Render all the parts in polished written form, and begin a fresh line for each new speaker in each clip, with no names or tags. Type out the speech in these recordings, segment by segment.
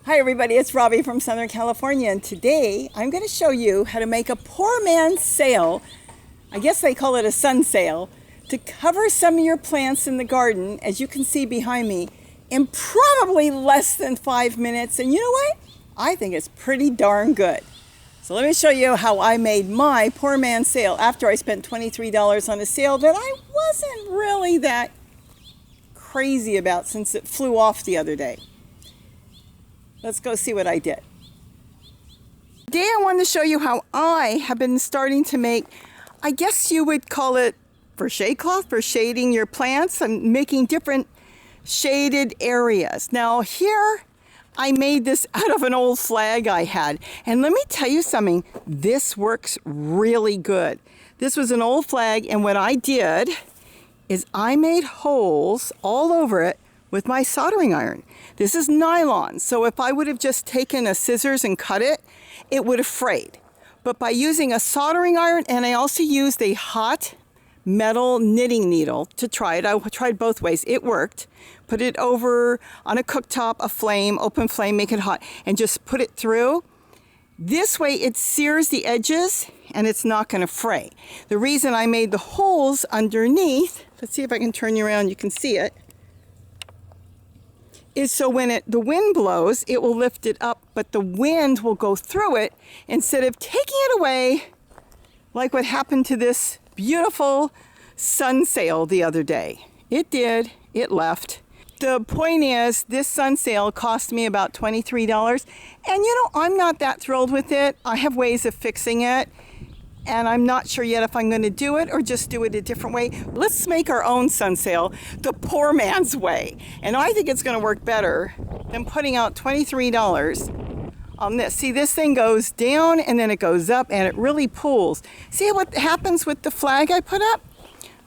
Hi everybody, it's Robbie from Southern California, and today I'm going to show you how to make a poor man's sail. I guess they call it a sun sail, to cover some of your plants in the garden, as you can see behind me, in probably less than 5 minutes. And you know what? I think it's pretty darn good. So let me show you how I made my poor man's sail after I spent $23 on a sail that I wasn't really that crazy about since it flew off the other day. Let's go see what I did. Today I want to show you how I have been starting to make, I guess you would call it crochet cloth for shading your plants. I'm making different shaded areas. Now here I made this out of an old flag I had. And let me tell you something, this works really good. This was an old flag, and what I did is I made holes all over it with my soldering iron. This is nylon, so if I would have just taken a scissors and cut it, it would have frayed. But by using a soldering iron, and I also used a hot metal knitting needle to try it. I tried both ways. It worked. Put it over on a cooktop, a flame, open flame, make it hot, and just put it through. This way it sears the edges and it's not going to fray. The reason I made the holes underneath, let's see if I can turn you around, you can see it, is so when the wind blows, it will lift it up, but the wind will go through it instead of taking it away, like what happened to this beautiful sun sail the other day. It did, it left. The point is, this sun sail cost me about $23, and you know, I'm not that thrilled with it. I have ways of fixing it, and I'm not sure yet if I'm going to do it or just do it a different way. Let's make our own sun sail the poor man's way, and I think it's going to work better than putting out $23 on this. See, this thing goes down and then it goes up and it really pulls. See what happens with the flag I put up?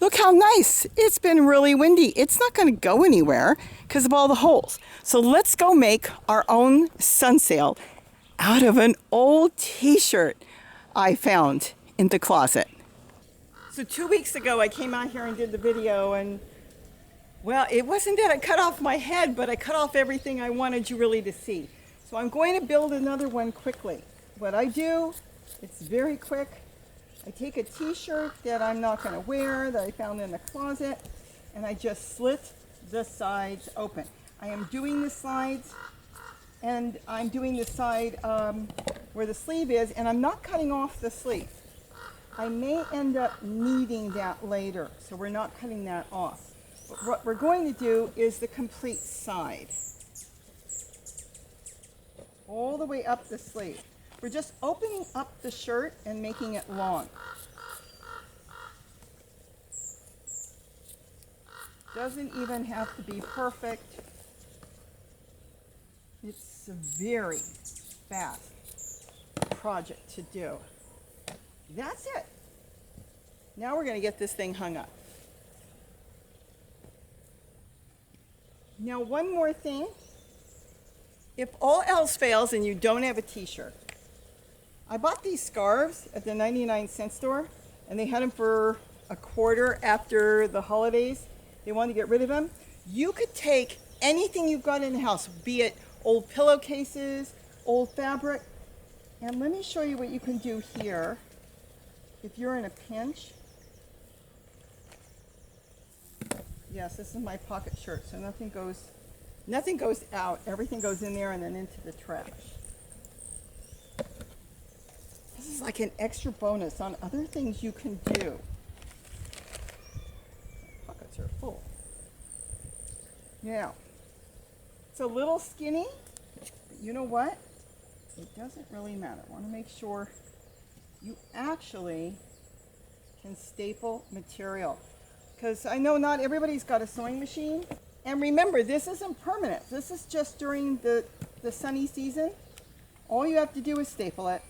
Look how nice. It's been really windy. It's not going to go anywhere because of all the holes. So let's go make our own sun sail out of an old t-shirt I found in the closet. So 2 weeks ago I came out here and did the video, and well, it wasn't that I cut off my head, but I cut off everything I wanted you really to see. So I'm going to build another one quickly. What I do, it's very quick. I take a t-shirt that I'm not going to wear, that I found in the closet, and I just slit the sides open. I am doing the sides, and I'm doing the side where the sleeve is, and I'm not cutting off the sleeve. I may end up needing that later, so we're not cutting that off. But what we're going to do is the complete side, all the way up the sleeve. We're just opening up the shirt and making it long. Doesn't even have to be perfect. It's a very fast project to do. That's it. Now we're going to get this thing hung up. Now one more thing. If all else fails and you don't have a t-shirt, I bought these scarves at the 99-cent store, and they had them for $1 after the holidays. They wanted to get rid of them. You could take anything you've got in the house, be it old pillowcases, old fabric, and let me show you what you can do here if you're in a pinch. Yes, this is my pocket shirt, so nothing goes out. Everything goes in there and then into the trash. This is like an extra bonus on other things you can do. Pockets are full. Now, it's a little skinny, but you know what? It doesn't really matter. I want to make sure you actually can staple material, because I know not everybody's got a sewing machine. And remember, this isn't permanent. This is just during the sunny season. All you have to do is staple it.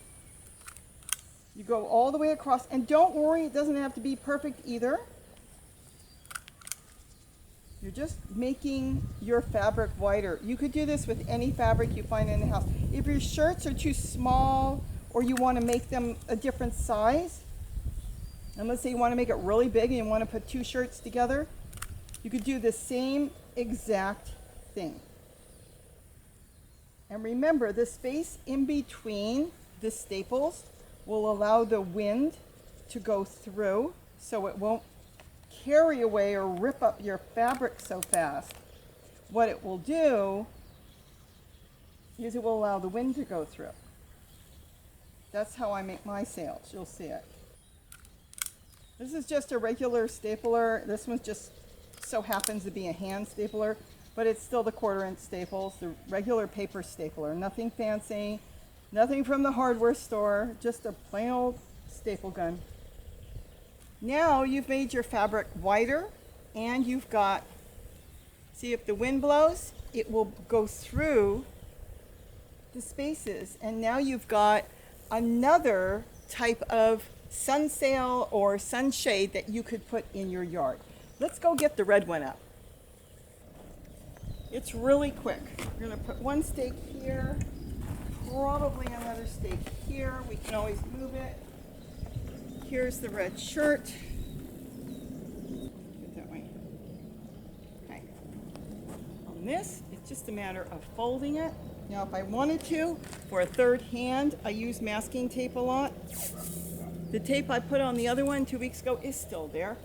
You go all the way across, and don't worry, it doesn't have to be perfect either. You're just making your fabric wider. You could do this with any fabric you find in the house. If your shirts are too small, or you want to make them a different size, and let's say you want to make it really big and you want to put 2 shirts together, you could do the same exact thing. And remember, the space in between the staples will allow the wind to go through so it won't carry away or rip up your fabric so fast. What it will do is it will allow the wind to go through. That's how I make my sails. You'll see it. This is just a regular stapler. This one just so happens to be a hand stapler, but it's still the 1/4-inch staples, the regular paper stapler. Nothing fancy, nothing from the hardware store, just a plain old staple gun. Now you've made your fabric wider, and you've got, see, if the wind blows, it will go through the spaces, and now you've got another type of sun sail or sunshade that you could put in your yard. Let's go get the red one up. It's really quick. We're going to put one stake here, probably another stake here. We can always move it. Here's the red shirt. Get that way. Okay. On this, it's just a matter of folding it. Now, if I wanted to, for a third hand, I use masking tape a lot. The tape I put on the other one 2 weeks ago is still there.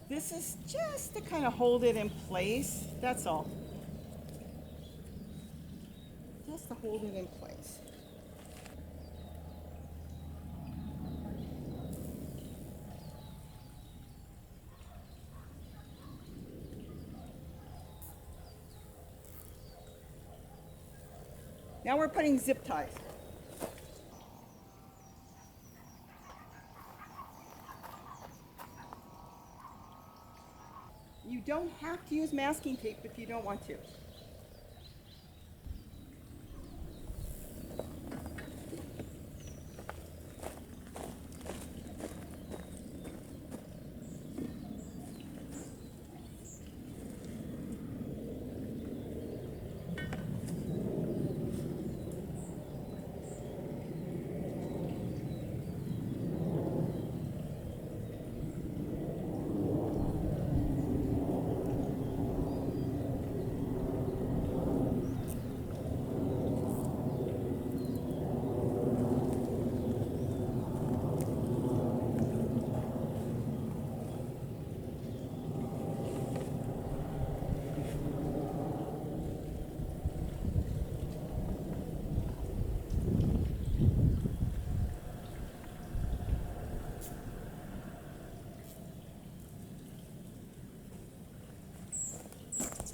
This is just to kind of hold it in place, that's all. Just to hold it in place. Now we're putting zip ties. You don't have to use masking tape if you don't want to.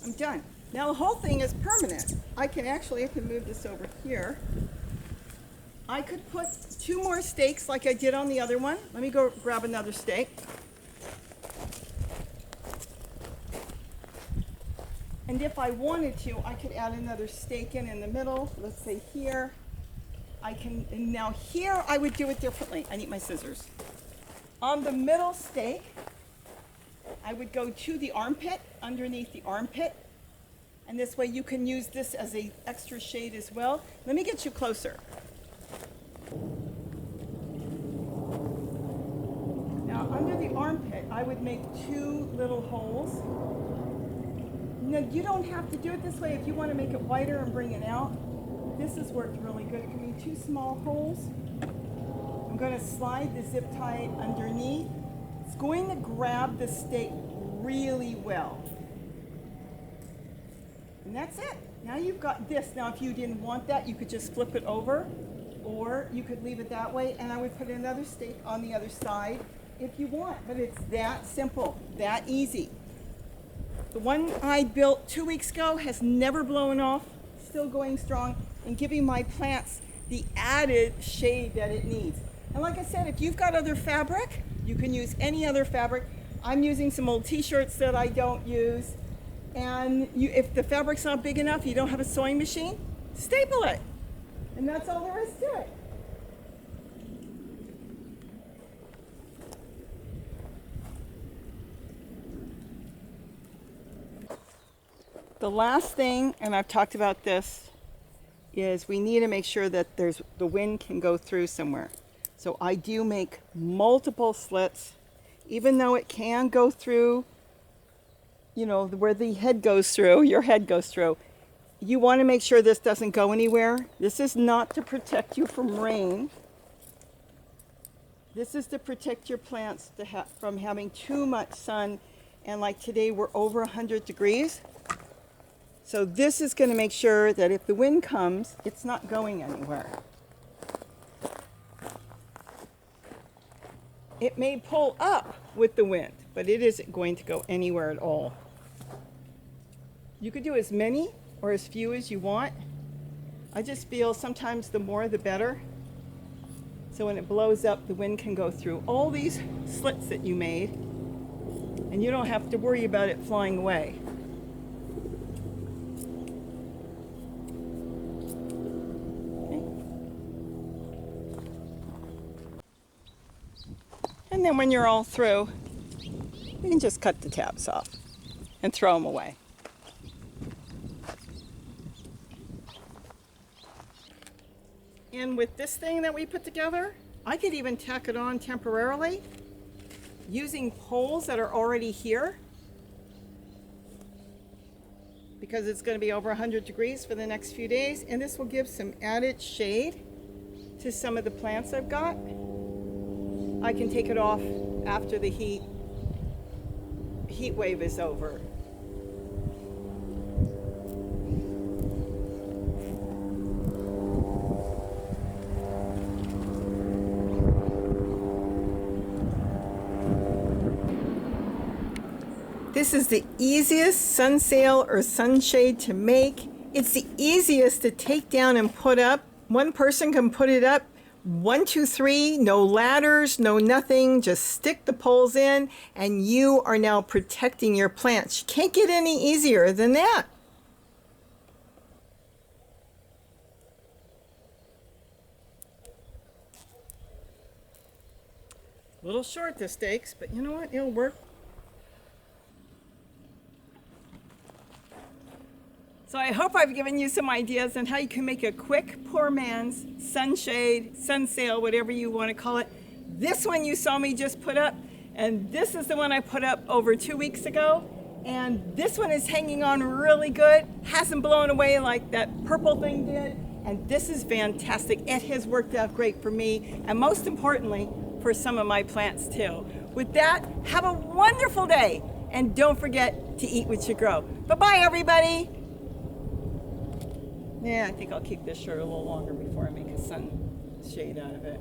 I'm done. Now the whole thing is permanent. I can move this over here. I could put 2 more stakes like I did on the other one. Let me go grab another stake. And if I wanted to, I could add another stake in the middle. Let's say here. And now here I would do it differently. I need my scissors. On the middle stake, I would go to the armpit, underneath the armpit, and this way you can use this as an extra shade as well. Let me get you closer. Now under the armpit, I would make 2 little holes. Now you don't have to do it this way if you want to make it wider and bring it out. This has worked really good. It can be 2 small holes. I'm going to slide the zip tie underneath. It's going to grab the stake really well. And that's it. Now you've got this. Now if you didn't want that, you could just flip it over, or you could leave it that way, and I would put another stake on the other side if you want. But it's that simple, that easy. The one I built 2 weeks ago has never blown off, still going strong, and giving my plants the added shade that it needs. And like I said, if you've got other fabric, you can use any other fabric. I'm using some old t-shirts that I don't use. And if the fabric's not big enough, you don't have a sewing machine, staple it. And that's all there is to it. The last thing, and I've talked about this, is we need to make sure that the wind can go through somewhere. So I do make multiple slits, even though it can go through, you know, where the head goes through, your head goes through. you want to make sure this doesn't go anywhere. This is not to protect you from rain. This is to protect your plants from having too much sun. And like today, we're over 100 degrees. So this is going to make sure that if the wind comes, it's not going anywhere. It may pull up with the wind, but it isn't going to go anywhere at all. You could do as many or as few as you want. I just feel sometimes the more the better. So when it blows up, the wind can go through all these slits that you made, and you don't have to worry about it flying away. And then when you're all through, you can just cut the tabs off and throw them away. And with this thing that we put together, I could even tack it on temporarily using poles that are already here, because it's going to be over 100 degrees for the next few days, and this will give some added shade to some of the plants I've got. I can take it off after the heat wave is over. This is the easiest sun sail or sunshade to make. It's the easiest to take down and put up. One person can put it up. 1, 2, 3, no ladders, no nothing. Just stick the poles in and you are now protecting your plants. You can't get any easier than that. A little short the stakes, but you know what? It'll work. So I hope I've given you some ideas on how you can make a quick poor man's sunshade, sun sail, whatever you want to call it. This one you saw me just put up, and this is the one I put up over 2 weeks ago. And this one is hanging on really good, hasn't blown away like that purple thing did. And this is fantastic. It has worked out great for me, and most importantly, for some of my plants too. With that, have a wonderful day, and don't forget to eat what you grow. Bye-bye, everybody. Yeah, I think I'll keep this shirt a little longer before I make a sun shade out of it.